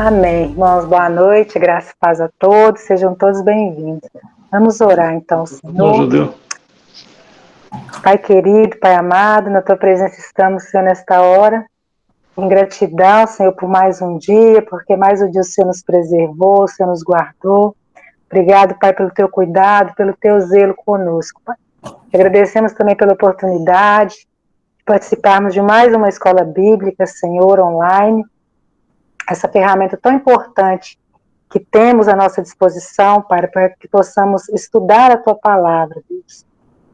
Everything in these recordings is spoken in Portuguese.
Amém. Irmãos, boa noite, graça e paz a todos, sejam todos bem-vindos. Vamos orar então, Senhor. Judeu. Pai querido, Pai amado, na Tua presença estamos, Senhor, nesta hora. Em gratidão, Senhor, por mais um dia, porque mais um dia o Senhor nos preservou, o Senhor nos guardou. Obrigado, Pai, pelo Teu cuidado, pelo Teu zelo conosco, Pai. Agradecemos também pela oportunidade de participarmos de mais uma escola bíblica, Senhor, online. Essa ferramenta tão importante que temos à nossa disposição, Pai, para que possamos estudar a Tua palavra, Deus.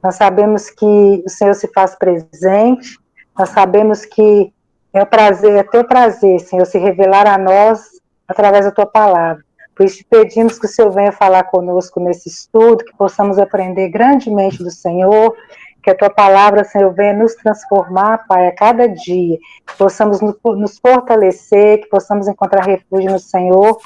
Nós sabemos que o Senhor se faz presente, nós sabemos que é Teu prazer, Senhor, se revelar a nós através da Tua palavra. Por isso te pedimos que o Senhor venha falar conosco nesse estudo, que possamos aprender grandemente do Senhor, que a Tua palavra, Senhor, venha nos transformar, Pai, a cada dia, que possamos nos fortalecer, que possamos encontrar refúgio no Senhor,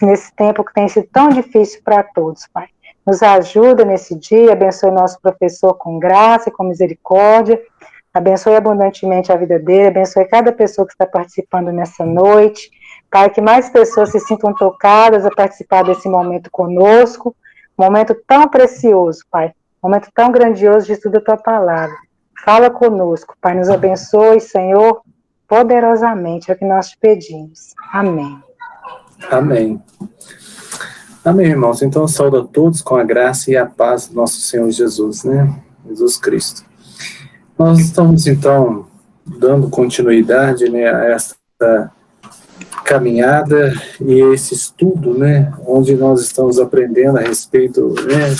nesse tempo que tem sido tão difícil para todos, Pai. Nos ajuda nesse dia, abençoe nosso professor com graça e com misericórdia, abençoe abundantemente a vida dele, abençoe cada pessoa que está participando nessa noite, Pai, que mais pessoas se sintam tocadas a participar desse momento conosco, momento tão precioso, Pai, momento tão grandioso de estudo da Tua palavra. Fala conosco, Pai, nos abençoe, Senhor, poderosamente, é o que nós te pedimos. Amém. Amém. Amém, irmãos. Então, eu saúdo a todos com a graça e a paz do nosso Senhor Jesus, né? Jesus Cristo. Nós estamos, então, dando continuidade, né, a esta caminhada e esse estudo, né, onde nós estamos aprendendo a respeito, né,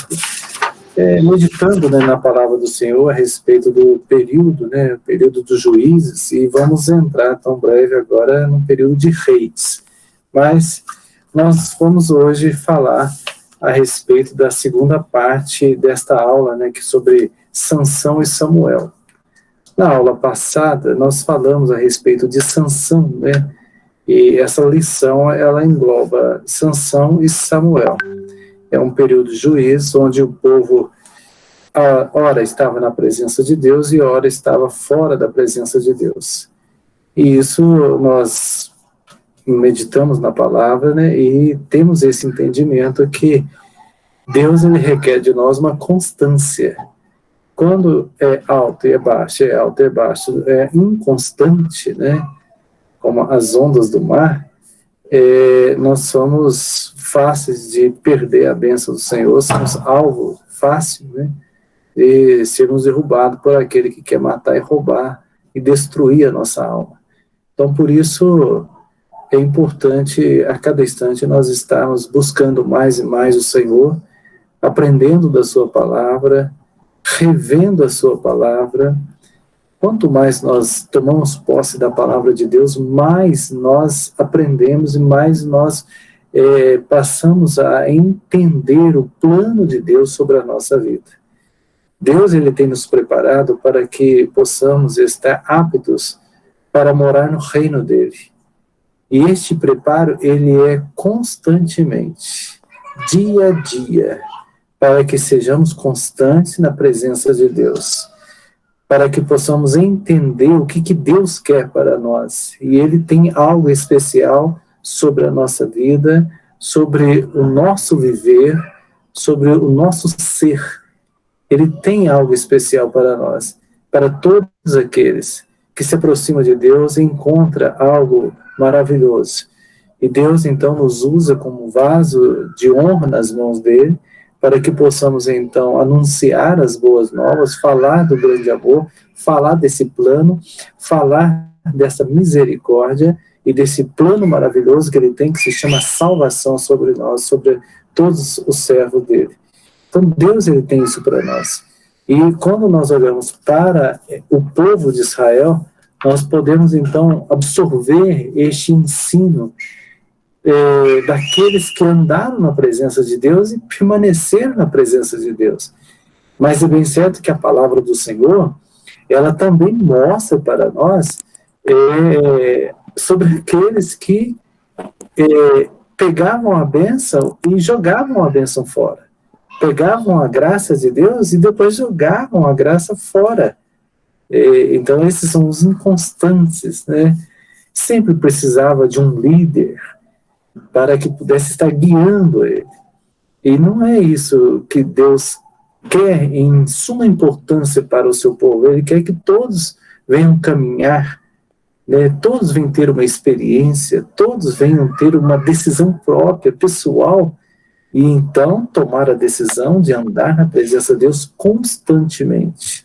meditando, né, na palavra do Senhor a respeito do período, né, período dos juízes, e vamos entrar tão breve agora no período de reis. Mas nós vamos hoje falar a respeito da segunda parte desta aula, né, que é sobre Sansão e Samuel. Na aula passada, nós falamos a respeito de Sansão, né, e essa lição, ela engloba Sansão e Samuel. É um período de juízo, onde o povo, ora estava na presença de Deus e ora estava fora da presença de Deus. E isso nós meditamos na palavra, né, e temos esse entendimento que Deus, ele requer de nós uma constância. Quando é alto e é baixo, é inconstante, né, como as ondas do mar, nós somos fáceis de perder a bênção do Senhor, somos alvo fácil, né, de sermos derrubados por aquele que quer matar e roubar e destruir a nossa alma. Então, por isso, é importante a cada instante nós estarmos buscando mais e mais o Senhor, aprendendo da sua palavra, revendo a sua palavra. Quanto mais nós tomamos posse da palavra de Deus, mais nós aprendemos e mais nós passamos a entender o plano de Deus sobre a nossa vida. Deus, ele tem nos preparado para que possamos estar aptos para morar no reino dele. E este preparo, ele é constantemente, dia a dia, para que sejamos constantes na presença de Deus, para que possamos entender o que Deus quer para nós. E ele tem algo especial sobre a nossa vida, sobre o nosso viver, sobre o nosso ser. Ele tem algo especial para nós, para todos aqueles que se aproximam de Deus e encontram algo maravilhoso. E Deus, então, nos usa como vaso de honra nas mãos dele, para que possamos, então, anunciar as boas novas, falar do grande amor, falar desse plano, falar dessa misericórdia e desse plano maravilhoso que ele tem, que se chama salvação sobre nós, sobre todos os servos dele. Então, Deus, ele tem isso para nós. E quando nós olhamos para o povo de Israel, nós podemos, então, absorver este ensino daqueles que andaram na presença de Deus e permaneceram na presença de Deus. Mas é bem certo que a palavra do Senhor, ela também mostra para nós sobre aqueles que pegavam a bênção e jogavam a bênção fora. Pegavam a graça de Deus e depois jogavam a graça fora. Então, esses são os inconstantes, né? sempre precisava de um líder para que pudesse estar guiando ele. E não é isso que Deus quer em suma importância para o seu povo. Ele quer que todos venham caminhar, né? Todos venham ter uma experiência, todos venham ter uma decisão própria, pessoal, e então tomar a decisão de andar na presença de Deus constantemente.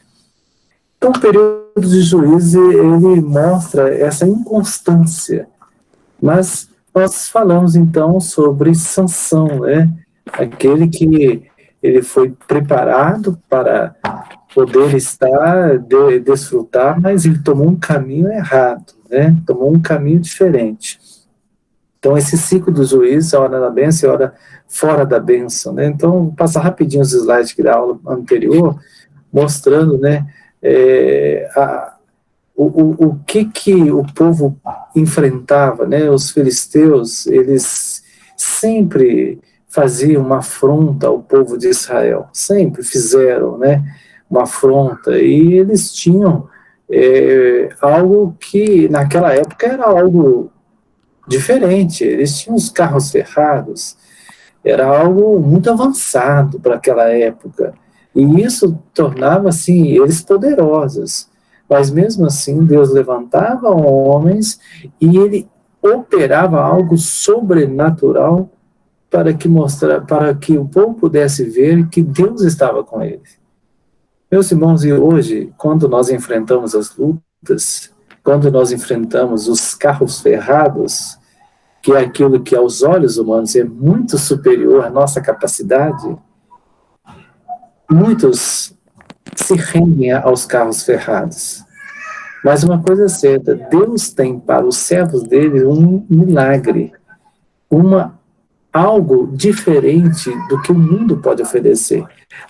Então, o período de juízo, ele mostra essa inconstância. Mas nós falamos, então, sobre Sansão, né? Aquele que ele foi preparado para poder estar, desfrutar, mas ele tomou um caminho errado, né? Tomou um caminho diferente. Então, esse ciclo do juízo, a hora da bênção e a hora fora da bênção, né? Então, vou passar rapidinho os slides aqui da aula anterior, mostrando, né, o que o povo enfrentava, né? Os filisteus, eles sempre faziam uma afronta ao povo de Israel, sempre fizeram, né, uma afronta, e eles tinham algo que naquela época era algo diferente, eles tinham os carros ferrados, era algo muito avançado para aquela época, e isso tornava, assim, eles poderosos, mas mesmo assim Deus levantava homens e ele operava algo sobrenatural para que o povo pudesse ver que Deus estava com ele. Meus irmãos, e hoje, quando nós enfrentamos as lutas, quando nós enfrentamos os carros ferrados, que é aquilo que aos olhos humanos é muito superior à nossa capacidade, muitos se rendem aos carros ferrados. Mas uma coisa é certa, Deus tem para os servos dele um milagre, algo diferente do que o mundo pode oferecer.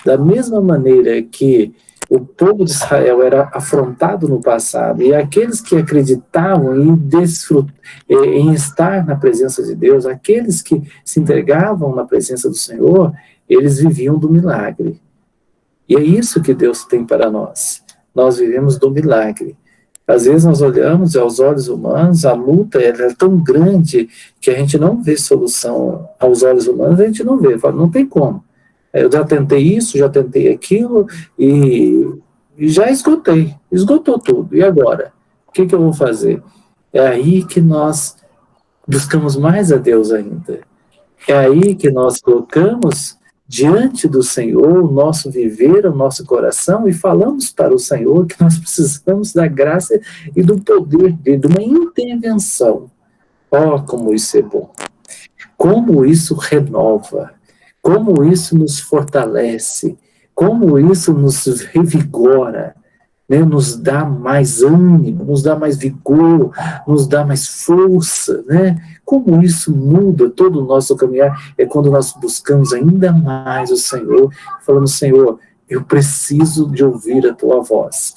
Da mesma maneira que o povo de Israel era afrontado no passado, e aqueles que acreditavam em estar na presença de Deus, aqueles que se entregavam na presença do Senhor, eles viviam do milagre. E é isso que Deus tem para nós. Nós vivemos do milagre. Às vezes nós olhamos aos olhos humanos, a luta é tão grande que a gente não vê solução aos olhos humanos, a gente não vê, fala, não tem como. Eu já tentei isso, já tentei aquilo e já esgotou tudo. E agora? O que eu vou fazer? É aí que nós buscamos mais a Deus ainda. É aí que nós colocamos diante do Senhor o nosso viver, o nosso coração, e falamos para o Senhor que nós precisamos da graça e do poder dele, de uma intervenção. Oh, como isso é bom! Como isso renova! Como isso nos fortalece! Como isso nos revigora! Né, nos dá mais ânimo, nos dá mais vigor, nos dá mais força, né? Como isso muda todo o nosso caminhar, é quando nós buscamos ainda mais o Senhor, falando, Senhor, eu preciso de ouvir a tua voz,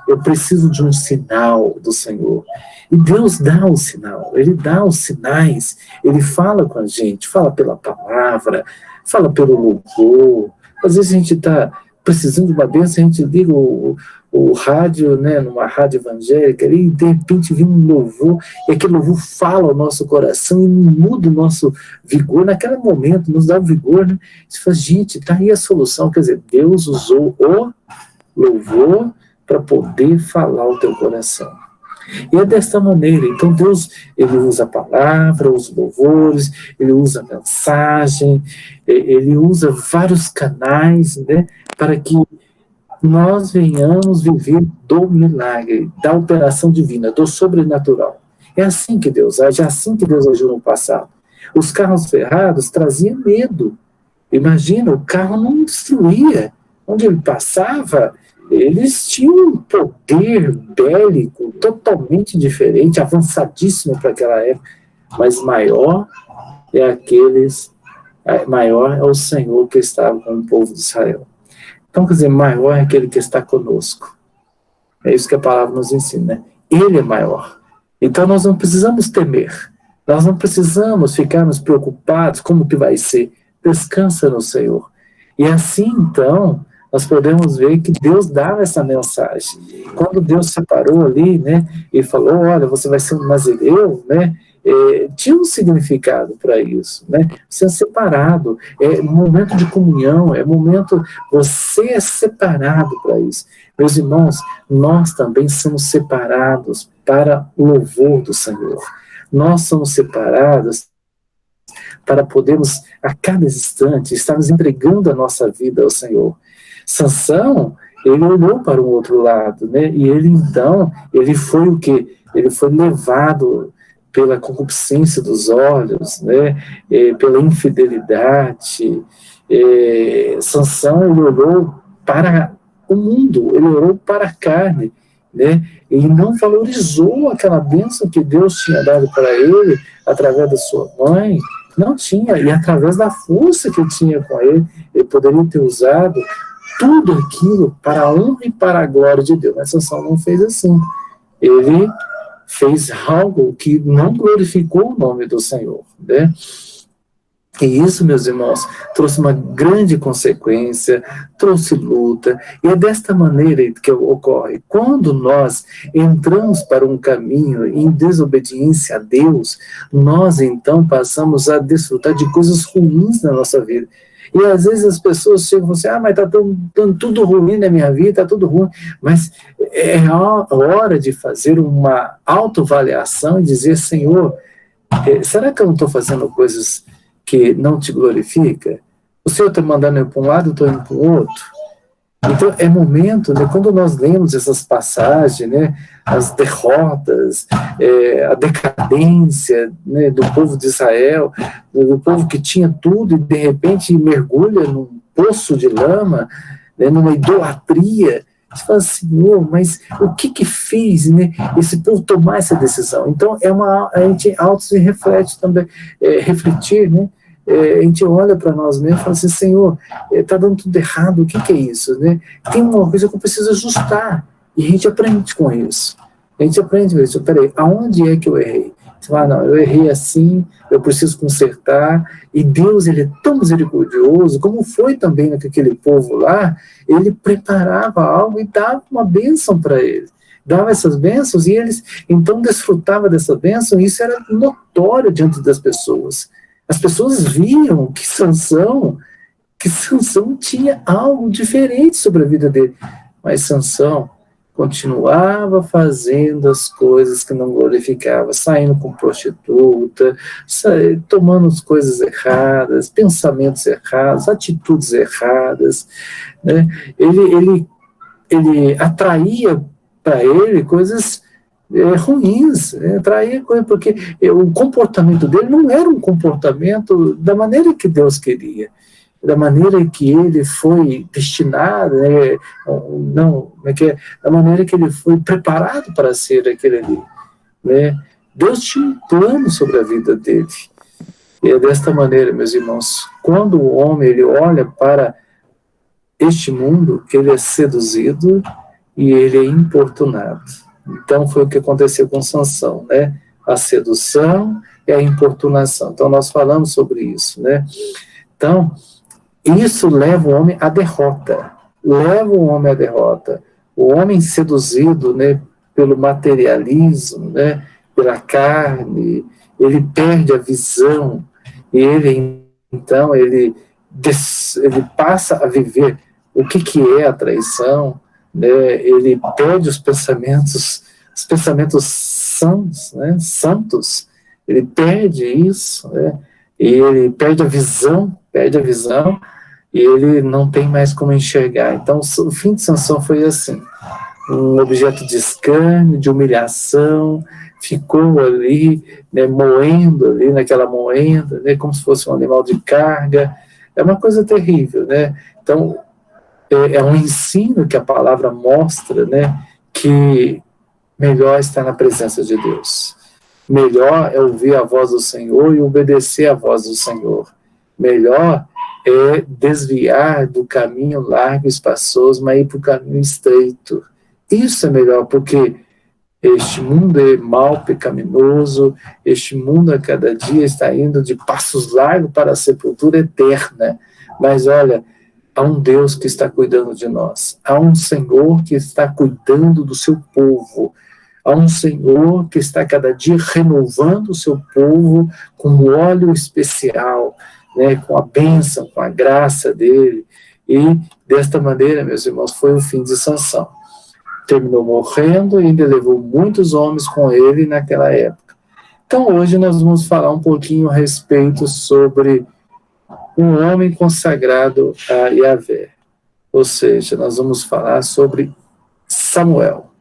eu preciso de um sinal do Senhor. E Deus dá o sinal, Ele dá os sinais, Ele fala com a gente, fala pela palavra, fala pelo louvor. Às vezes a gente está precisando de uma bênção, a gente liga o rádio, né, numa rádio evangélica, e de repente vem um louvor, e aquele louvor fala ao nosso coração e muda o nosso vigor, naquele momento nos dá um vigor, né? Você fala, gente, tá aí a solução, quer dizer, Deus usou o louvor para poder falar ao teu coração. E é desta maneira, então Deus, Ele usa a palavra, os louvores, Ele usa a mensagem, Ele usa vários canais, né, para que nós venhamos viver do milagre, da operação divina, do sobrenatural. É assim que Deus age, é assim que Deus agiu no passado. Os carros ferrados traziam medo. Imagina, o carro não destruía. Onde ele passava, eles tinham um poder bélico totalmente diferente, avançadíssimo para aquela época, mas maior é o Senhor que estava com o povo de Israel. Então, quer dizer, maior é aquele que está conosco. É isso que a palavra nos ensina, né? Ele é maior. Então, nós não precisamos temer. Nós não precisamos ficarmos preocupados como que vai ser. Descansa no Senhor. E assim, então, nós podemos ver que Deus dava essa mensagem. Quando Deus separou ali, né, e falou, olha, você vai ser um nazireu, né, tinha um significado para isso, né, ser separado, é momento de comunhão, é momento, você é separado para isso. Meus irmãos, nós também somos separados para o louvor do Senhor. Nós somos separados para podermos, a cada instante, estarmos entregando a nossa vida ao Senhor. Sansão, ele olhou para o outro lado, né? E ele, então, ele foi o quê? Ele foi levado pela concupiscência dos olhos, né? Pela infidelidade. Sansão, ele olhou para o mundo, ele olhou para a carne, né? Ele não valorizou aquela bênção que Deus tinha dado para ele através da sua mãe. Não tinha, e através da força que ele tinha com ele poderia ter usado tudo aquilo para a honra e para a glória de Deus. Mas Sansão não fez assim. Ele fez algo que não glorificou o nome do Senhor, né? E isso, meus irmãos, trouxe uma grande consequência, trouxe luta, e é desta maneira que ocorre. Quando nós entramos para um caminho em desobediência a Deus, nós então passamos a desfrutar de coisas ruins na nossa vida. E às vezes as pessoas chegam e falam assim, mas está tudo ruim na minha vida, está tudo ruim. Mas é a hora de fazer uma autoavaliação e dizer, Senhor, será que eu não estou fazendo coisas que não te glorifica? O Senhor está mandando eu para um lado, eu estou indo para o outro. Então é momento, né, quando nós lemos essas passagens, né, as derrotas, a decadência, né, do povo de Israel, do povo que tinha tudo e de repente mergulha num poço de lama, né, numa idolatria. Você fala, Senhor, mas o que fez, né, esse povo tomar essa decisão? Então a gente auto se reflete também, refletir, né? A gente olha para nós mesmos e fala assim, Senhor, está dando tudo errado, o que é isso? Né? Tem uma coisa que eu preciso ajustar, e a gente aprende com isso. A gente aprende com isso. Peraí, aonde é que eu errei? Você fala, não, eu errei assim, eu preciso consertar, e Deus, ele é tão misericordioso, como foi também naquele povo lá, ele preparava algo e dava uma bênção para eles. Dava essas bênçãos, e eles então desfrutavam dessa bênção, e isso era notório diante das pessoas. As pessoas viam que Sansão tinha algo diferente sobre a vida dele. Mas Sansão continuava fazendo as coisas que não glorificava, saindo com prostituta, tomando as coisas erradas, pensamentos errados, atitudes erradas, né? Ele atraía para ele coisas ruins, atraía coisa, porque o comportamento dele não era um comportamento da maneira que Deus queria, da maneira que ele foi destinado, né, da maneira que ele foi preparado para ser aquele ali, né? Deus tinha um plano sobre a vida dele. E é desta maneira, meus irmãos, quando o homem ele olha para este mundo, que ele é seduzido e ele é importunado. Então foi o que aconteceu com Sansão, né? A sedução e a importunação. Então nós falamos sobre isso, né? Então isso leva o homem à derrota. Leva o homem à derrota. O homem seduzido, né, pelo materialismo, né, pela carne, ele perde a visão e ele passa a viver o que é a traição, né? Ele perde os pensamentos sãos, né, santos, ele perde isso, né? E ele perde a visão, e ele não tem mais como enxergar. Então o fim de Sansão foi assim, um objeto de escárnio, de humilhação, ficou ali, né, moendo ali naquela moenda, né, como se fosse um animal de carga. É uma coisa terrível, né? Então é um ensino que a palavra mostra, né, que melhor está na presença de Deus. Melhor é ouvir a voz do Senhor e obedecer a voz do Senhor. Melhor é desviar do caminho largo e espaçoso, mas ir para o caminho estreito. Isso é melhor, porque este mundo é mau, pecaminoso, este mundo a cada dia está indo de passos largos para a sepultura eterna. Mas olha, há um Deus que está cuidando de nós, há um Senhor que está cuidando do seu povo, há um Senhor que está cada dia renovando o seu povo com um óleo especial, né, com a bênção, com a graça dele. E desta maneira, meus irmãos, foi o fim de Sansão. Terminou morrendo e ainda levou muitos homens com ele naquela época. Então hoje nós vamos falar um pouquinho a respeito sobre um homem consagrado a Yahvé. Ou seja, nós vamos falar sobre Samuel.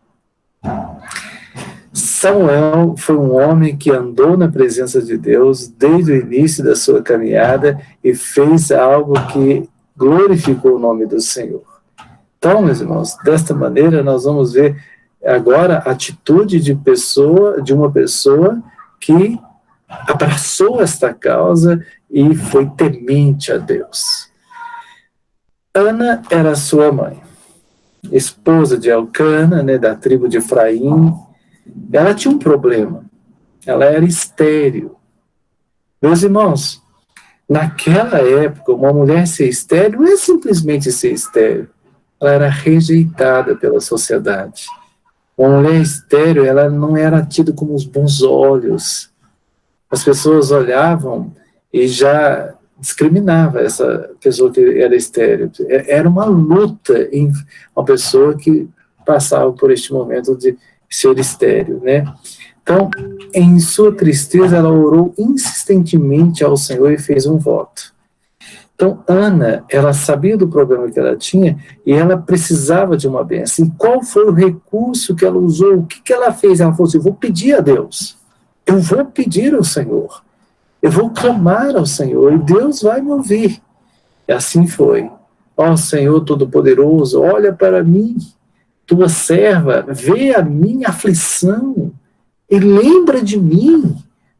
Samuel foi um homem que andou na presença de Deus desde o início da sua caminhada e fez algo que glorificou o nome do Senhor. Então, meus irmãos, desta maneira nós vamos ver agora a atitude de uma pessoa que abraçou esta causa e foi temente a Deus. Ana era sua mãe, esposa de Elcana, né, da tribo de Efraim. Ela tinha um problema, ela era estéril. Meus irmãos, naquela época, uma mulher ser estéril não é simplesmente ser estéril, ela era rejeitada pela sociedade. Uma mulher estéril, ela não era tida com os bons olhos. As pessoas olhavam e já discriminava essa pessoa que era estéril. Era uma luta em uma pessoa que passava por este momento de ser estéril, né? Então, em sua tristeza, ela orou insistentemente ao Senhor e fez um voto. Então, Ana, ela sabia do problema que ela tinha e ela precisava de uma bênção. E qual foi o recurso que ela usou? O que ela fez? Ela falou assim, eu vou pedir a Deus. Eu vou pedir ao Senhor. Eu vou clamar ao Senhor e Deus vai me ouvir. E assim foi. Ó Senhor Todo-Poderoso, olha para mim, tua serva, vê a minha aflição e lembra de mim.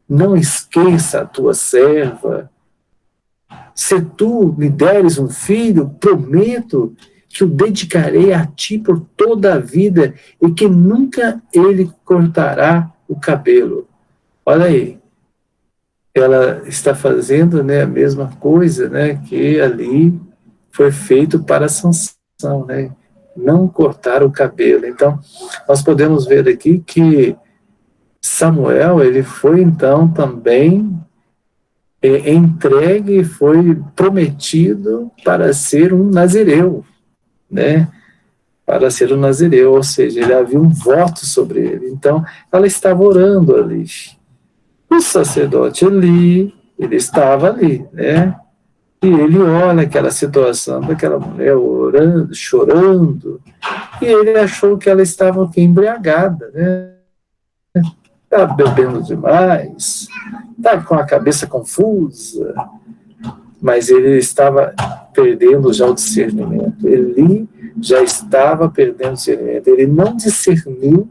Não esqueça a tua serva. Se tu me deres um filho, prometo que o dedicarei a ti por toda a vida e que nunca ele cortará o cabelo. Olha aí, ela está fazendo, né, a mesma coisa, né, que ali foi feito para Sansão, né, não cortar o cabelo. Então, nós podemos ver aqui que Samuel, ele foi então também entregue, foi prometido para ser um nazireu, né, para ser um nazireu, ou seja, ele havia um voto sobre ele. Então, ela estava orando ali. O sacerdote Eli, ele estava ali, né? E ele olha aquela situação daquela mulher orando, chorando, e ele achou que ela estava aqui embriagada, né? Está bebendo demais, está com a cabeça confusa, mas ele estava perdendo já o discernimento. Eli já estava perdendo o discernimento. Ele não discerniu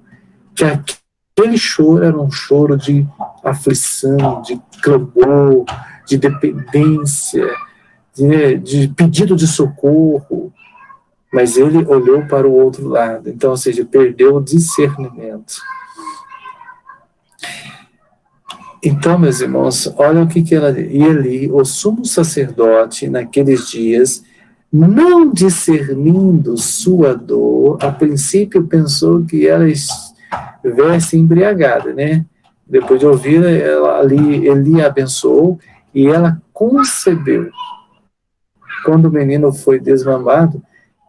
que aquele choro era um choro de aflição, de clamor, de dependência, de pedido de socorro, mas ele olhou para o outro lado, então, ou seja, perdeu o discernimento. Então, meus irmãos, olha o que ela diz. E Eli, o sumo sacerdote, naqueles dias, não discernindo sua dor, a princípio pensou que ela estivesse embriagada, né? Depois de ouvir, Eli abençoou e ela concebeu. Quando o menino foi desmamado,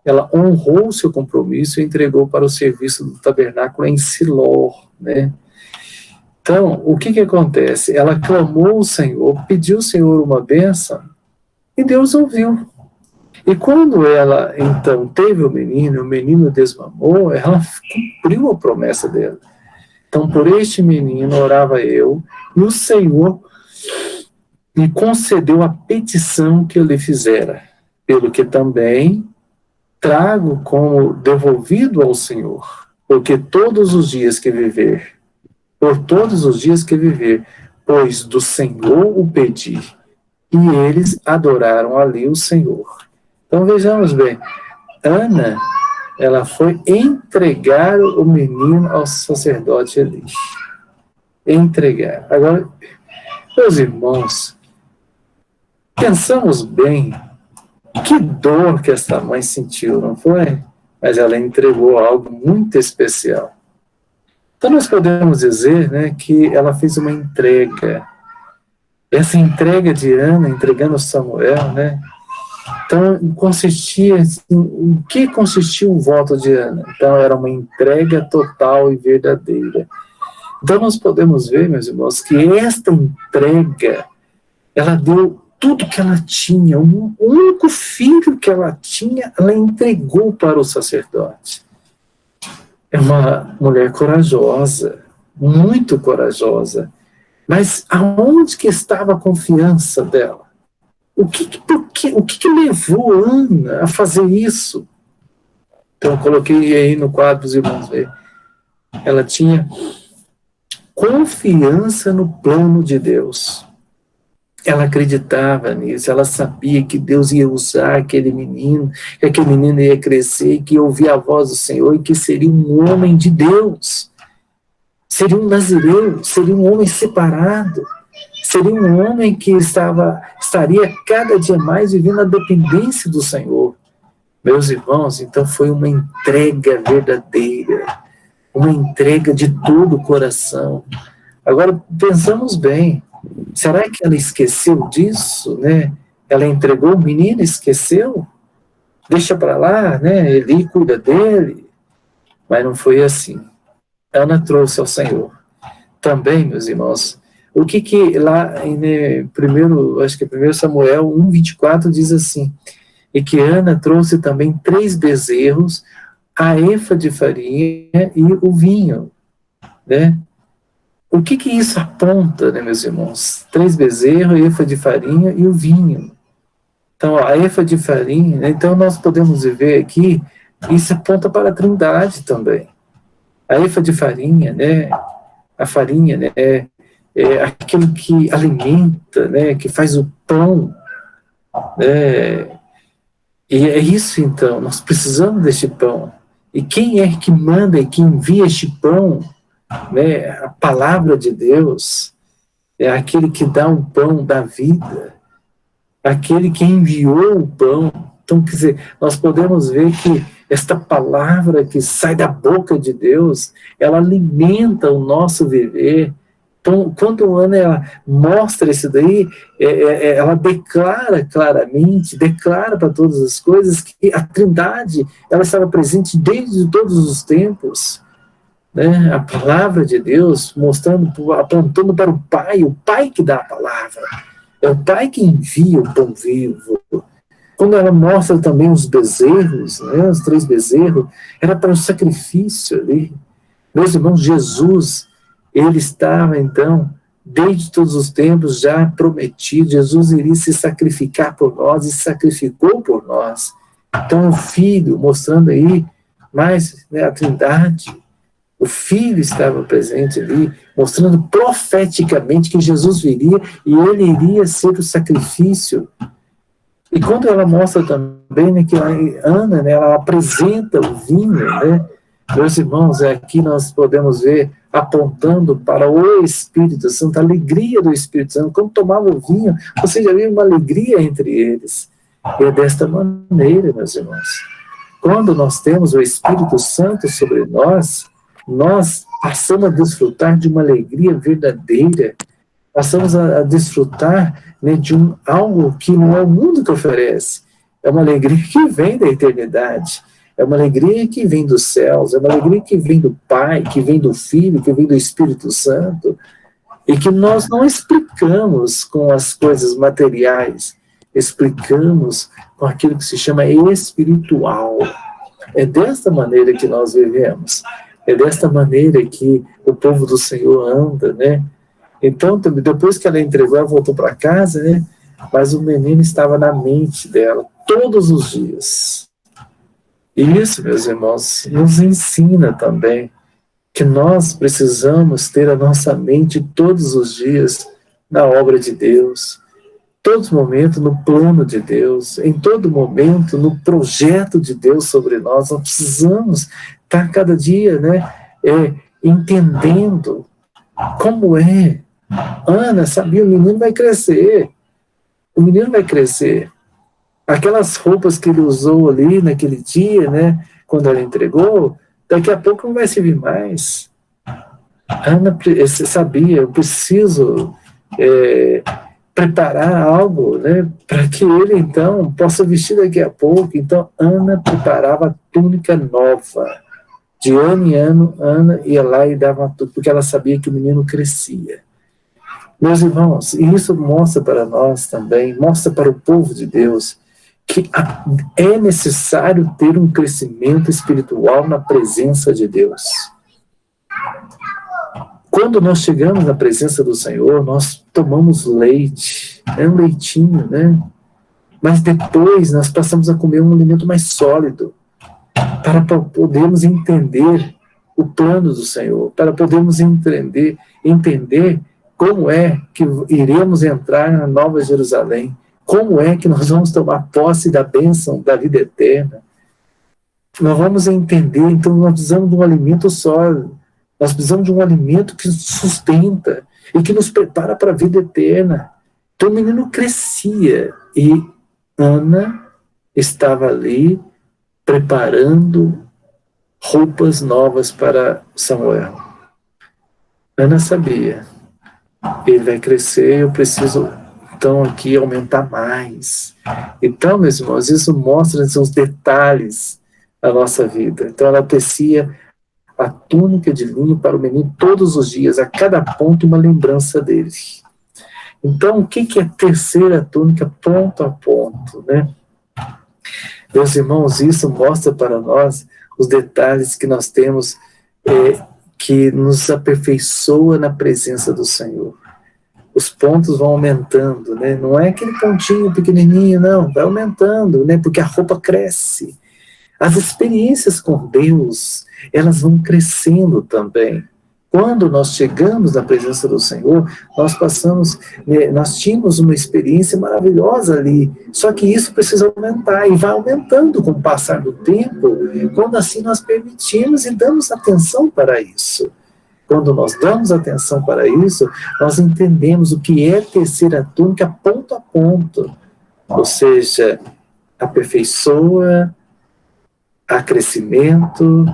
ela honrou o seu compromisso e entregou para o serviço do tabernáculo em Siló, né? Então, o que acontece? Ela clamou ao Senhor, pediu ao Senhor uma bênção e Deus ouviu. E quando ela, então, teve o menino desmamou, ela cumpriu a promessa dela. Então, por este menino orava eu, e o Senhor me concedeu a petição que eu lhe fizera, pelo que também trago como devolvido ao Senhor, porque todos os dias que viver, pois do Senhor o pedi, e eles adoraram ali o Senhor. Então vejamos bem, Ana, ela foi entregar o menino ao sacerdote Eli. Entregar. Agora, meus irmãos, pensamos bem Que dor que essa mãe sentiu, não foi? Mas ela entregou algo muito especial. Então nós podemos dizer, né, que ela fez uma entrega. Essa entrega de Ana, entregando Samuel, né? Então consistia, assim, em que consistia o voto de Ana? Então era uma entrega total e verdadeira. Então nós podemos ver, meus irmãos, que esta entrega, ela deu tudo que ela tinha, o único filho que ela tinha, ela entregou para o sacerdote. É uma mulher corajosa, muito corajosa. Mas aonde que estava a confiança dela? O que levou Ana a fazer isso? Então eu coloquei aí no quadro para os irmãos ver. Ela tinha confiança no plano de Deus. Ela acreditava nisso, ela sabia que Deus ia usar aquele menino, que aquele menino ia crescer, que ia ouvir a voz do Senhor e que seria um homem de Deus. Seria um nazireu, seria um homem separado, seria um homem que estaria cada dia mais vivendo a dependência do Senhor. Meus irmãos, então foi uma entrega verdadeira, uma entrega de todo o coração. Agora, pensamos bem, será que ela esqueceu disso, né? Ela entregou o menino, esqueceu? Deixa para lá, né? Eli cuida dele. Mas não foi assim. Ana trouxe ao Senhor. Também, meus irmãos, o que lá em primeiro, acho que é 1 Samuel 1:24 diz assim, e que Ana trouxe também 3 bezerros, a efa de farinha e o vinho, né? O que isso aponta, né, meus irmãos? 3 bezerros, a efa de farinha e o vinho. Então, a efa de farinha, né? Então nós podemos ver aqui, isso aponta para a Trindade também. A efa de farinha, né? A farinha, né? É aquilo que alimenta, né? Que faz o pão, né? E é isso, então, nós precisamos deste pão. E quem é que manda e que envia este pão? Né? A palavra de Deus é aquele que dá o pão da vida, aquele que enviou o pão. Então, quer dizer, nós podemos ver que esta palavra que sai da boca de Deus, ela alimenta o nosso viver. Então, quando Ana ela mostra isso daí, ela declara claramente, declara para todas as coisas que a Trindade ela estava presente desde todos os tempos. Né? A palavra de Deus mostrando, apontando para o Pai que dá a palavra. É o Pai que envia o pão vivo. Quando ela mostra também os bezerros, né, os 3 bezerros, era para o sacrifício ali. Meus irmãos, Jesus, ele estava, então, desde todos os tempos já prometido, Jesus iria se sacrificar por nós e sacrificou por nós. Então, o Filho, mostrando aí mais, né, a Trindade, o Filho estava presente ali, mostrando profeticamente que Jesus viria e ele iria ser o sacrifício. E quando ela mostra também, né, que Ana, né, ela apresenta o vinho, né, meus irmãos, aqui nós podemos ver apontando para o Espírito Santo, a alegria do Espírito Santo. Quando tomava o vinho, você já viu uma alegria entre eles. E é desta maneira, meus irmãos. Quando nós temos o Espírito Santo sobre nós passamos a desfrutar de uma alegria verdadeira, passamos a desfrutar, né, de algo que não é o mundo que oferece. É uma alegria que vem da eternidade. É uma alegria que vem dos céus, é uma alegria que vem do Pai, que vem do Filho, que vem do Espírito Santo, e que nós não explicamos com as coisas materiais, explicamos com aquilo que se chama espiritual. É desta maneira que nós vivemos, é desta maneira que o povo do Senhor anda, né? Então, depois que ela entregou, ela voltou para casa, né? Mas o menino estava na mente dela todos os dias. E isso, meus irmãos, nos ensina também que nós precisamos ter a nossa mente todos os dias na obra de Deus, todo momento no plano de Deus, em todo momento no projeto de Deus sobre nós. Nós precisamos estar cada dia, né, entendendo como é. Ana sabia, o menino vai crescer. O menino vai crescer. Aquelas roupas que ele usou ali naquele dia, né, quando ela entregou, daqui a pouco não vai servir mais. Ana sabia, eu preciso preparar algo, né, para que ele então possa vestir daqui a pouco. Então Ana preparava a túnica nova. De ano em ano, Ana ia lá e dava tudo, porque ela sabia que o menino crescia. Meus irmãos, e isso mostra para nós também, mostra para o povo de Deus, que é necessário ter um crescimento espiritual na presença de Deus. Quando nós chegamos na presença do Senhor, nós tomamos leite, um leitinho, né? Mas depois nós passamos a comer um alimento mais sólido, para podermos entender o plano do Senhor, para podermos entender como é que iremos entrar na Nova Jerusalém, como é que nós vamos tomar posse da bênção da vida eterna. Nós vamos entender, então nós precisamos de um alimento sólido, nós precisamos de um alimento que sustenta e que nos prepara para a vida eterna. Então o menino crescia e Ana estava ali preparando roupas novas para Samuel. Ana sabia, ele vai crescer, eu preciso então aqui aumentar mais. Então, meus irmãos, isso mostra os detalhes da nossa vida. Então ela tecia a túnica de linho para o menino todos os dias, a cada ponto uma lembrança dele. Então, o que é tecer a túnica ponto a ponto, né? Meus irmãos, isso mostra para nós os detalhes que nós temos que nos aperfeiçoa na presença do Senhor. Os pontos vão aumentando, né? Não é aquele pontinho pequenininho, não, vai aumentando, né? Porque a roupa cresce. As experiências com Deus, elas vão crescendo também. Quando nós chegamos na presença do Senhor, nós tínhamos uma experiência maravilhosa ali, só que isso precisa aumentar, e vai aumentando com o passar do tempo, quando assim nós permitimos e damos atenção para isso. Quando nós damos atenção para isso, nós entendemos o que é tecer a túnica ponto a ponto, ou seja, aperfeiçoa, há crescimento,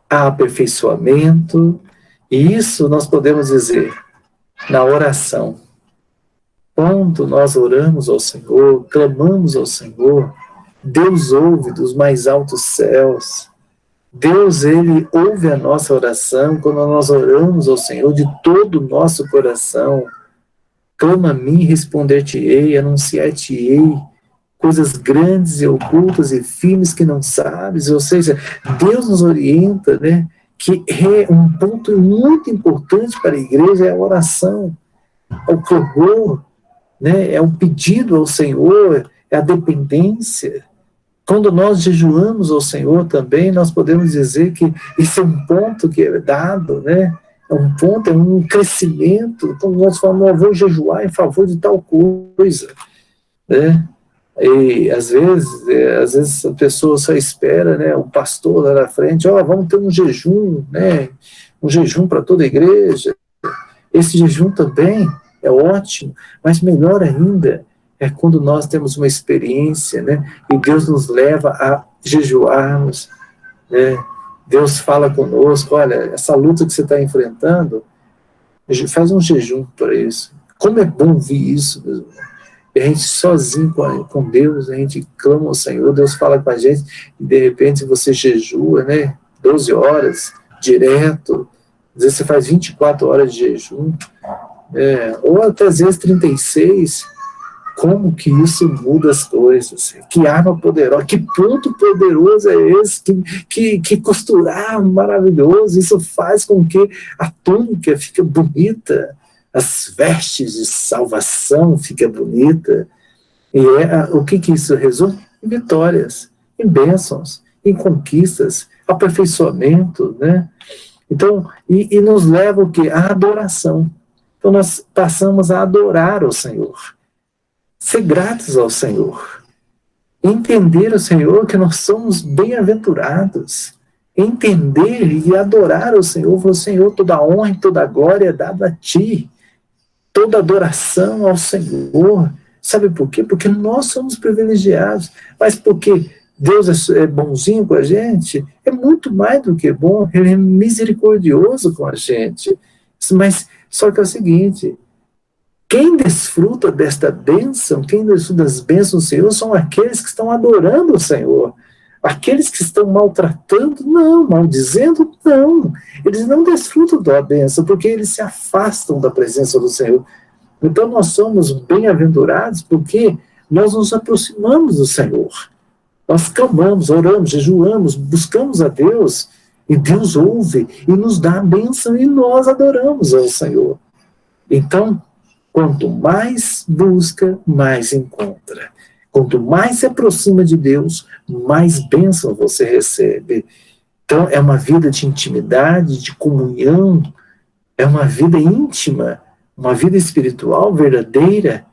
há aperfeiçoamento, e isso nós podemos dizer na oração. Quando nós oramos ao Senhor, clamamos ao Senhor, Deus ouve dos mais altos céus. Deus, Ele ouve a nossa oração quando nós oramos ao Senhor de todo o nosso coração. Clama a mim, responder-te-ei, anunciar-te-ei coisas grandes e ocultas e firmes que não sabes. Ou seja, Deus nos orienta, né? Que é um ponto muito importante para a igreja, é a oração, é o clamor, né? É o pedido ao Senhor, é a dependência. Quando nós jejuamos ao Senhor também, nós podemos dizer que isso é um ponto que é dado, né? É um ponto, é um crescimento. Quando nós falamos, eu vou jejuar em favor de tal coisa, né? E às vezes a pessoa só espera, né, o pastor lá na frente, vamos ter um jejum, né, um jejum para toda a igreja. Esse jejum também é ótimo, mas melhor ainda é quando nós temos uma experiência, né, e Deus nos leva a jejuarmos, né, Deus fala conosco, olha, essa luta que você está enfrentando, faz um jejum para isso. Como é bom ouvir isso, meu irmão. A gente sozinho com Deus, a gente clama ao Senhor, Deus fala com a gente, e de repente você jejua, né, 12 horas, direto, às vezes você faz 24 horas de jejum, ou até às vezes 36, como que isso muda as coisas? Que arma poderosa, que ponto poderoso é esse, que costurar maravilhoso, isso faz com que a túnica fique bonita, as vestes de salvação fica bonita, e o que isso resulta? Em vitórias, em bênçãos, em conquistas, aperfeiçoamento, né? Então, e nos leva o quê? A adoração. Então nós passamos a adorar o Senhor, ser gratos ao Senhor, entender o Senhor que nós somos bem-aventurados, entender e adorar o Senhor, falar, Senhor, toda a honra e toda a glória é dada a Ti, toda adoração ao Senhor. Sabe por quê? Porque nós somos privilegiados. Mas porque Deus é bonzinho com a gente? É muito mais do que bom. Ele é misericordioso com a gente. Mas só que é o seguinte, quem desfruta desta bênção, quem desfruta das bênçãos do Senhor, são aqueles que estão adorando o Senhor. Aqueles que estão maltratando, não, maldizendo, não. Eles não desfrutam da bênção, porque eles se afastam da presença do Senhor. Então nós somos bem-aventurados porque nós nos aproximamos do Senhor. Nós clamamos, oramos, jejuamos, buscamos a Deus, e Deus ouve e nos dá a bênção, e nós adoramos ao Senhor. Então, quanto mais busca, mais encontra. Quanto mais se aproxima de Deus, mais bênção você recebe. Então, é uma vida de intimidade, de comunhão, é uma vida íntima, uma vida espiritual verdadeira,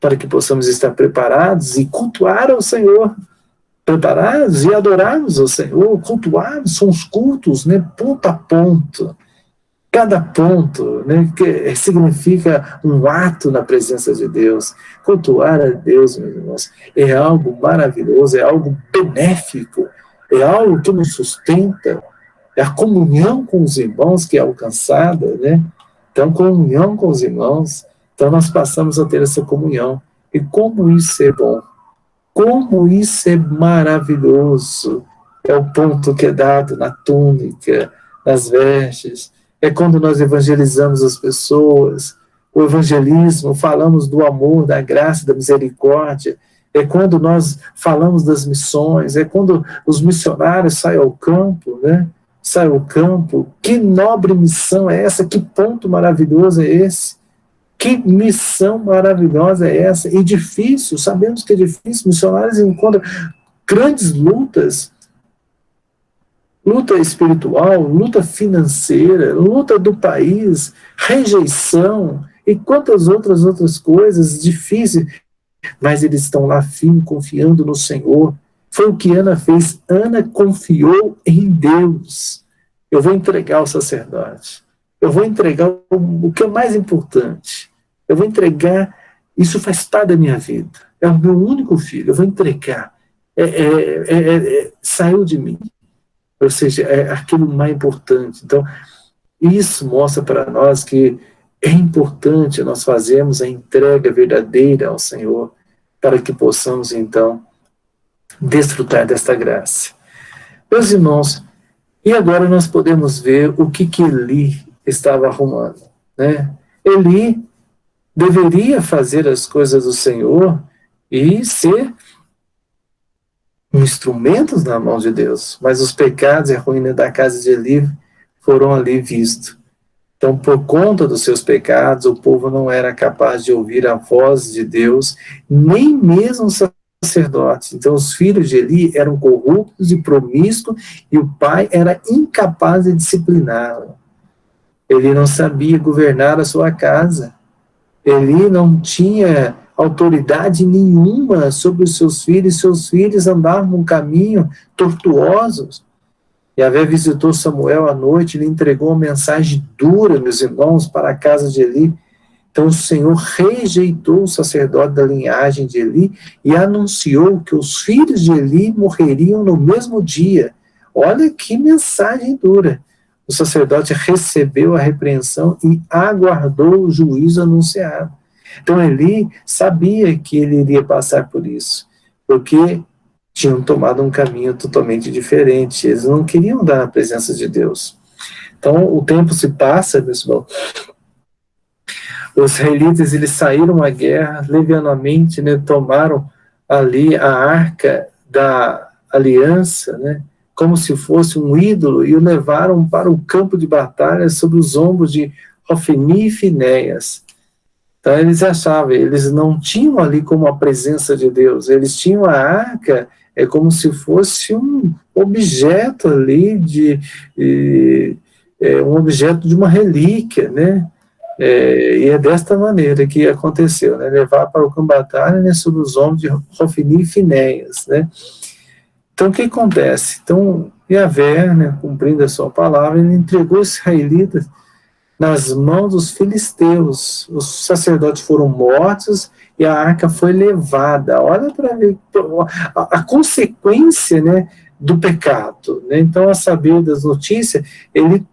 para que possamos estar preparados e cultuar ao Senhor. Preparados e adorarmos ao Senhor, cultuarmos, são os cultos, né, ponto a ponto. Cada ponto, né, que significa um ato na presença de Deus. Cultuar a Deus, meus irmãos, é algo maravilhoso, é algo benéfico, é algo que nos sustenta, é a comunhão com os irmãos que é alcançada, né? Então, comunhão com os irmãos, então nós passamos a ter essa comunhão. E como isso é bom, como isso é maravilhoso, é o ponto que é dado na túnica, nas vestes, é quando nós evangelizamos as pessoas, o evangelismo, falamos do amor, da graça, da misericórdia, é quando nós falamos das missões, é quando os missionários saem ao campo, né? Saem ao campo, que nobre missão é essa, que ponto maravilhoso é esse, que missão maravilhosa é essa, e difícil, sabemos que é difícil, missionários encontram grandes lutas, luta espiritual, luta financeira, luta do país, rejeição e quantas outras coisas difíceis, mas eles estão lá firmes, confiando no Senhor. Foi o que Ana fez. Ana confiou em Deus. Eu vou entregar o sacerdote. Eu vou entregar o que é mais importante. Eu vou entregar, isso faz parte da minha vida. É o meu único filho, eu vou entregar. Saiu de mim. Ou seja, é aquilo mais importante. Então, isso mostra para nós que é importante nós fazermos a entrega verdadeira ao Senhor, para que possamos, então, desfrutar desta graça. Meus irmãos, e agora nós podemos ver o que Eli estava arrumando, né? Eli deveria fazer as coisas do Senhor e ser instrumentos na mão de Deus, mas os pecados e a ruína da casa de Eli foram ali vistos. Então, por conta dos seus pecados, o povo não era capaz de ouvir a voz de Deus, nem mesmo os sacerdotes. Então, os filhos de Eli eram corruptos e promíscuos, e o pai era incapaz de discipliná-lo. Ele não sabia governar a sua casa. Eli não tinha autoridade nenhuma sobre os seus filhos andavam num caminho tortuosos. Yahvé visitou Samuel à noite e lhe entregou uma mensagem dura, meus irmãos, para a casa de Eli. Então o Senhor rejeitou o sacerdote da linhagem de Eli e anunciou que os filhos de Eli morreriam no mesmo dia. Olha que mensagem dura. O sacerdote recebeu a repreensão e aguardou o juízo anunciado. Então Eli sabia que ele iria passar por isso, porque tinham tomado um caminho totalmente diferente. Eles não queriam dar a presença de Deus. Então o tempo se passa, meus irmãos. Os israelitas, eles saíram à guerra levianamente, né, tomaram ali a arca da aliança, né, como se fosse um ídolo, e o levaram para o campo de batalha sobre os ombros de Hofni e Finéias. Então eles achavam, eles não tinham ali como a presença de Deus, eles tinham a arca, como se fosse um objeto ali, um objeto de uma relíquia, né? E é desta maneira que aconteceu, né? Levar para o campo de batalha, né, sobre os ombros de Hofni e Finéias, né? Então o que acontece? Então Yahvé, né, cumprindo a sua palavra, ele entregou os israelitas nas mãos dos filisteus. Os sacerdotes foram mortos e a arca foi levada. Olha para ver a consequência, né, do pecado. Né? Então, a saber das notícias, ele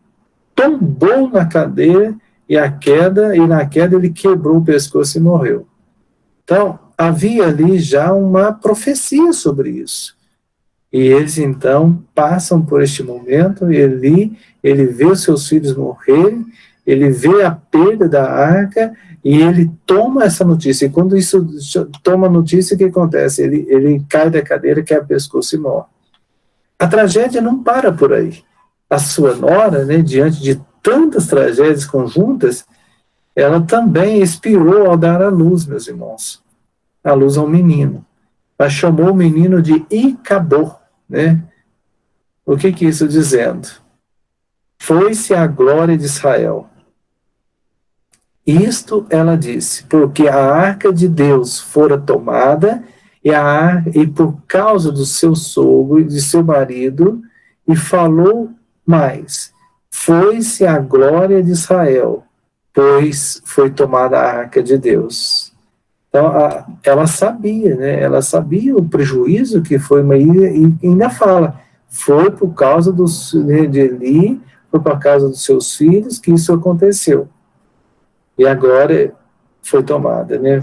tombou na cadeira e na queda ele quebrou o pescoço e morreu. Então, havia ali já uma profecia sobre isso. E eles, então, passam por este momento, e ele vê os seus filhos morrerem, ele vê a perda da arca, e ele toma essa notícia. E quando isso toma a notícia, o que acontece? Ele cai da cadeira, quebra o pescoço e morre. A tragédia não para por aí. A sua nora, né, diante de tantas tragédias conjuntas, ela também expirou ao dar à luz, meus irmãos. A luz ao menino. Mas chamou o menino de Icabod, né? O que isso dizendo? Foi-se a glória de Israel. Isto ela disse, porque a arca de Deus fora tomada, e por causa do seu sogro e de seu marido, e falou mais, foi-se a glória de Israel, pois foi tomada a arca de Deus. Então, ela sabia, né? Ela sabia o prejuízo que foi, e ainda fala, foi por causa de Eli, foi por causa dos seus filhos que isso aconteceu. E agora foi tomada, né?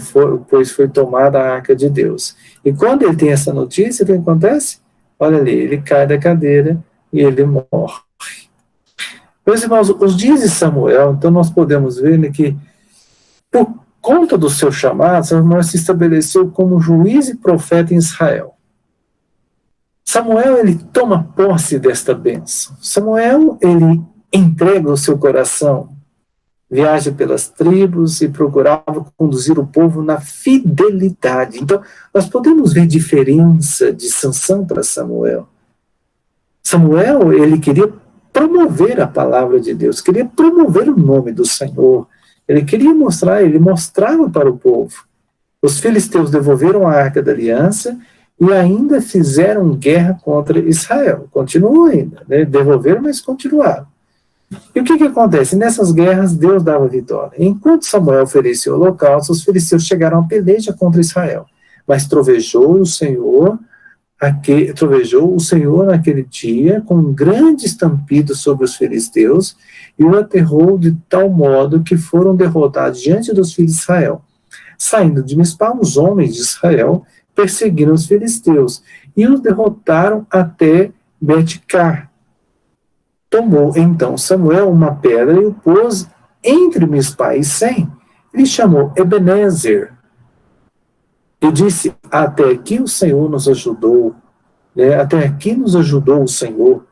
Pois foi tomada a arca de Deus. E quando ele tem essa notícia, o que acontece? Olha ali, ele cai da cadeira e ele morre. Meus irmãos, os dias de Samuel, então nós podemos ver, né, que por conta do seu chamado, Samuel se estabeleceu como juiz e profeta em Israel. Samuel, ele toma posse desta bênção. Samuel, ele entrega o seu coração, viaja pelas tribos e procurava conduzir o povo na fidelidade. Então, nós podemos ver diferença de Sansão para Samuel. Samuel, ele queria promover a palavra de Deus, queria promover o nome do Senhor. Ele queria mostrar, ele mostrava para o povo. Os filisteus devolveram a arca da aliança e ainda fizeram guerra contra Israel. Continuam ainda, né? Devolveram, mas continuaram. E o que acontece? Nessas guerras, Deus dava vitória. Enquanto Samuel oferecia o holocausto, os filisteus chegaram a peleja contra Israel. Mas trovejou o Senhor naquele dia com um grande estampido sobre os filisteus e o aterrou de tal modo que foram derrotados diante dos filhos de Israel. Saindo de Mispá, os homens de Israel perseguiram os filisteus e os derrotaram até Bet-car. Tomou então Samuel uma pedra e o pôs entre Mispá e Sem. Ele chamou Ebenezer. E disse, até aqui o Senhor nos ajudou, né? Até aqui nos ajudou o Senhor.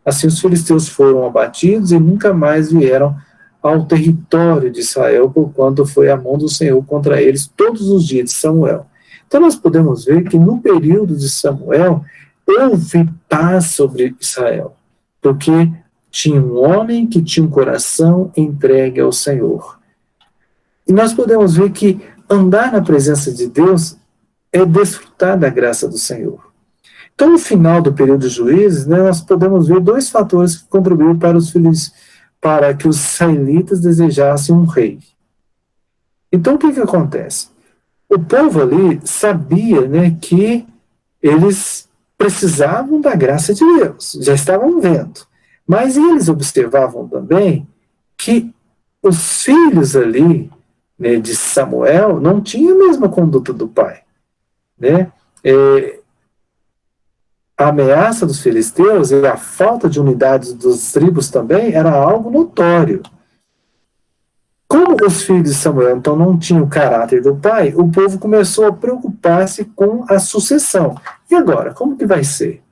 Assim os filisteus foram abatidos e nunca mais vieram ao território de Israel, porquanto foi a mão do Senhor contra eles todos os dias de Samuel. Então nós podemos ver que no período de Samuel houve paz sobre Israel, porque tinha um homem que tinha um coração entregue ao Senhor. E nós podemos ver que andar na presença de Deus é desfrutar da graça do Senhor. Então, no final do período de juízes, né, nós podemos ver dois fatores que contribuíram para que os israelitas desejassem um rei. Então, o que acontece? O povo ali sabia, né, que eles precisavam da graça de Deus, já estavam vendo. Mas eles observavam também que os filhos ali, né, de Samuel não tinham a mesma conduta do pai. Né? A ameaça dos filisteus e a falta de unidade dos tribos também era algo notório. Como os filhos de Samuel então não tinham o caráter do pai, o povo começou a preocupar-se com a sucessão. E agora, como que vai ser?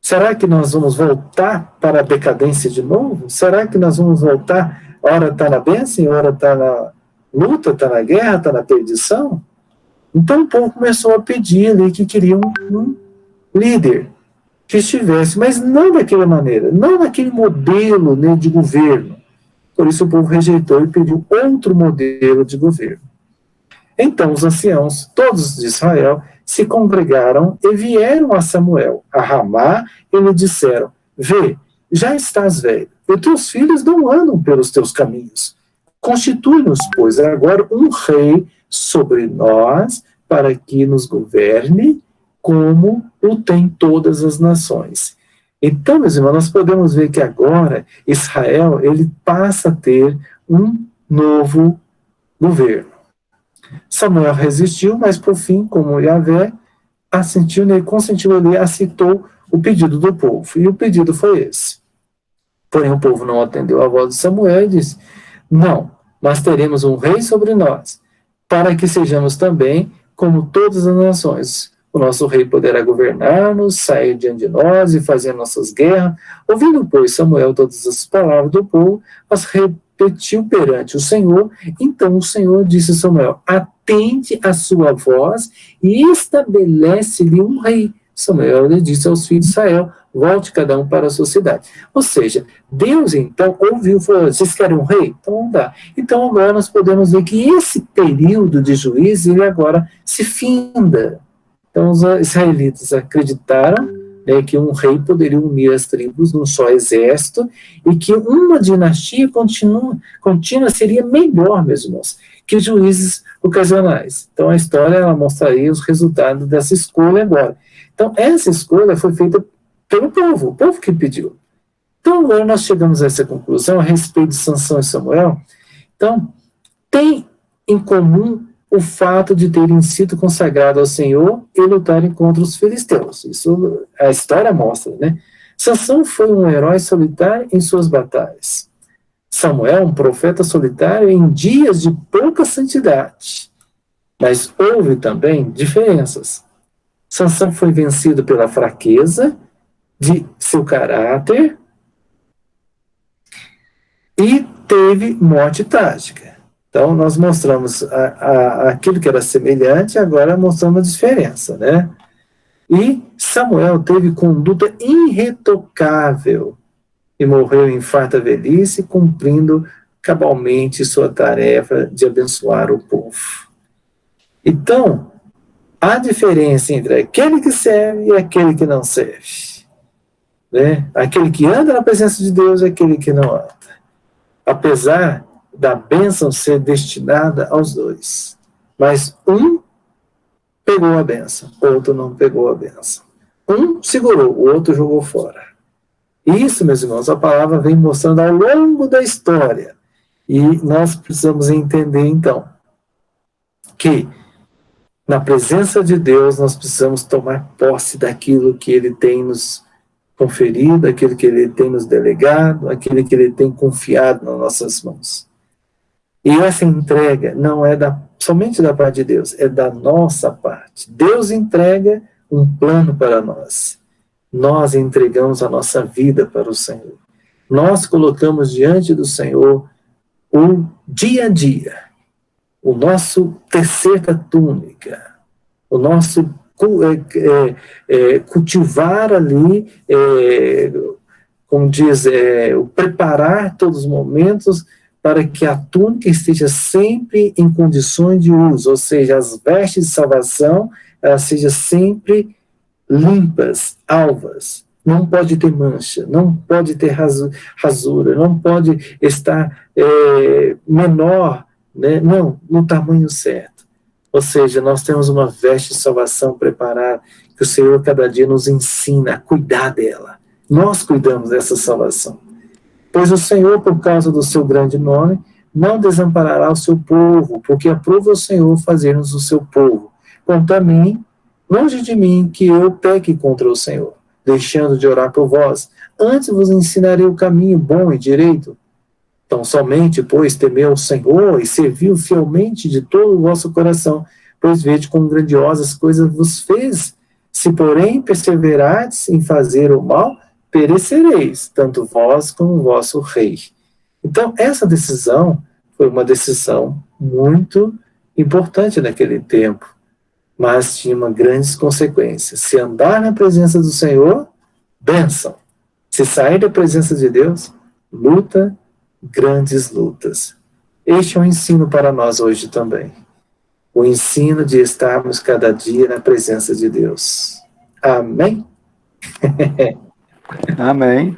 Será que nós vamos voltar para a decadência de novo? Será que nós vamos voltar? Hora está na bênção, hora está na luta, está na guerra, está na perdição? Então o povo começou a pedir ali que queria um líder que estivesse, mas não daquela maneira, não naquele modelo, né, de governo. Por isso o povo rejeitou e pediu outro modelo de governo. Então os anciãos, todos de Israel, se congregaram e vieram a Samuel, a Ramá, e lhe disseram, vê, já estás velho, e teus filhos não andam pelos teus caminhos. Constitui-nos, pois, agora um rei sobre nós, para que nos governe, como o tem todas as nações. Então, meus irmãos, nós podemos ver que agora Israel ele passa a ter um novo governo. Samuel resistiu, mas por fim, como Yahvé consentiu, ele aceitou o pedido do povo. E o pedido foi esse. Porém, o povo não atendeu a voz de Samuel e disse: não, nós teremos um rei sobre nós, para que sejamos também como todas as nações. O nosso rei poderá governar-nos, sair diante de nós e fazer nossas guerras. Ouvindo, pois, Samuel todas as palavras do povo, as repetiu perante o Senhor. Então o Senhor disse a Samuel: atende a sua voz e estabelece-lhe um rei. Samuel lhe disse aos filhos de Israel: volte cada um para a sua cidade. Ou seja, Deus então ouviu e falou: vocês querem um rei? Então vamos dar. Então agora nós podemos ver que esse período de juízo, ele agora se finda. Então os israelitas acreditaram, né, que um rei poderia unir as tribos num só exército e que uma dinastia contínua seria melhor, meus irmãos, que juízes ocasionais. Então a história ela mostraria os resultados dessa escolha agora. Então essa escolha foi feita pelo povo, o povo que pediu. Então agora nós chegamos a essa conclusão a respeito de Sansão e Samuel. Então tem em comum o fato de terem sido consagrados ao Senhor e lutarem contra os filisteus. Isso a história mostra, né? Sansão foi um herói solitário em suas batalhas. Samuel, um profeta solitário em dias de pouca santidade. Mas houve também diferenças. Sansão foi vencido pela fraqueza de seu caráter e teve morte trágica. Então, nós mostramos aquilo que era semelhante, agora mostramos a diferença, né? E Samuel teve conduta irretocável e morreu em farta velhice, cumprindo cabalmente sua tarefa de abençoar o povo. Então, há diferença entre aquele que serve e aquele que não serve, né? Aquele que anda na presença de Deus e aquele que não anda. Apesar da bênção ser destinada aos dois. Mas um pegou a bênção, outro não pegou a bênção. Um segurou, o outro jogou fora. Isso, meus irmãos, a palavra vem mostrando ao longo da história. E nós precisamos entender, então, que na presença de Deus nós precisamos tomar posse daquilo que Ele tem nos conferido, aquilo que Ele tem nos delegado, aquilo que Ele tem confiado nas nossas mãos. E essa entrega não é somente da parte de Deus, é da nossa parte. Deus entrega um plano para nós. Nós entregamos a nossa vida para o Senhor. Nós colocamos diante do Senhor o dia a dia, o nosso tecer da túnica, o nosso cultivar ali, como diz, o preparar todos os momentos para que a túnica esteja sempre em condições de uso, ou seja, as vestes de salvação, elas sejam sempre limpas, alvas. Não pode ter mancha, não pode ter rasura, não pode estar menor, né? Não, no tamanho certo. Ou seja, nós temos uma veste de salvação preparada, que o Senhor cada dia nos ensina a cuidar dela. Nós cuidamos dessa salvação. Pois o Senhor, por causa do seu grande nome, não desamparará o seu povo, porque aprova o Senhor fazer-nos o seu povo. Quanto a mim, longe de mim que eu peque contra o Senhor, deixando de orar por vós. Antes vos ensinarei o caminho bom e direito. Então, somente, pois, temei o Senhor e serviu fielmente de todo o vosso coração, pois vede como grandiosas coisas vos fez. Se, porém, perseverardes em fazer o mal, perecereis, tanto vós como o vosso rei. Então, essa decisão foi uma decisão muito importante naquele tempo, mas tinha uma grandes consequências. Se andar na presença do Senhor, bênção. Se sair da presença de Deus, luta, grandes lutas. Este é um ensino para nós hoje também. O ensino de estarmos cada dia na presença de Deus. Amém? Amém.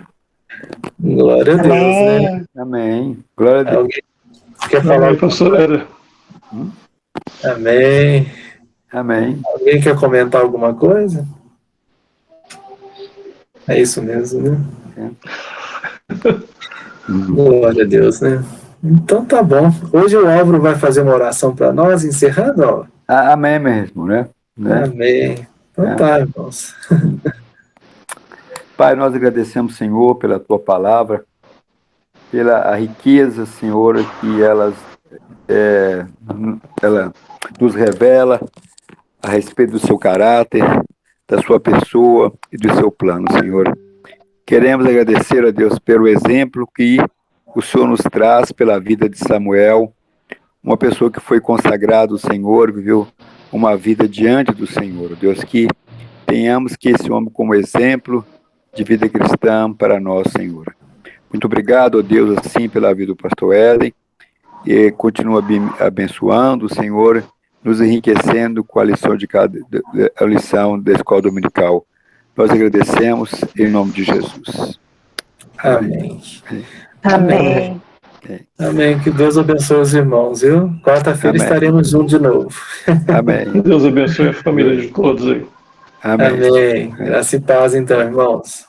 Glória a Deus, né? Amém. Amém. Glória a Deus. Alguém quer falar? Amém, pastor Éder. Amém. Amém. Alguém quer comentar alguma coisa? É isso mesmo, né? Glória a Deus, né? Então tá bom. Hoje o Álvaro vai fazer uma oração para nós, encerrando, ó. Amém mesmo, né? Amém. Então tá, irmãos. Pai, nós agradecemos, Senhor, pela Tua palavra, pela a riqueza, Senhor, que ela nos revela a respeito do Seu caráter, da Sua pessoa e do Seu plano, Senhor. Queremos agradecer a Deus pelo exemplo que o Senhor nos traz pela vida de Samuel, uma pessoa que foi consagrada ao Senhor, viveu uma vida diante do Senhor. Deus, que tenhamos que esse homem como exemplo de vida cristã para nós, Senhor. Muito obrigado, ó Deus, assim, pela vida do pastor Ellen, e continua abençoando, Senhor, nos enriquecendo com a lição a lição da escola dominical. Nós agradecemos em nome de Jesus. Amém. Amém. Amém. Que Deus abençoe os irmãos, viu? Quarta-feira estaremos juntos de novo. Amém. Deus abençoe a família de todos aí. Amém. Amém. Graça e paz, então, irmãos.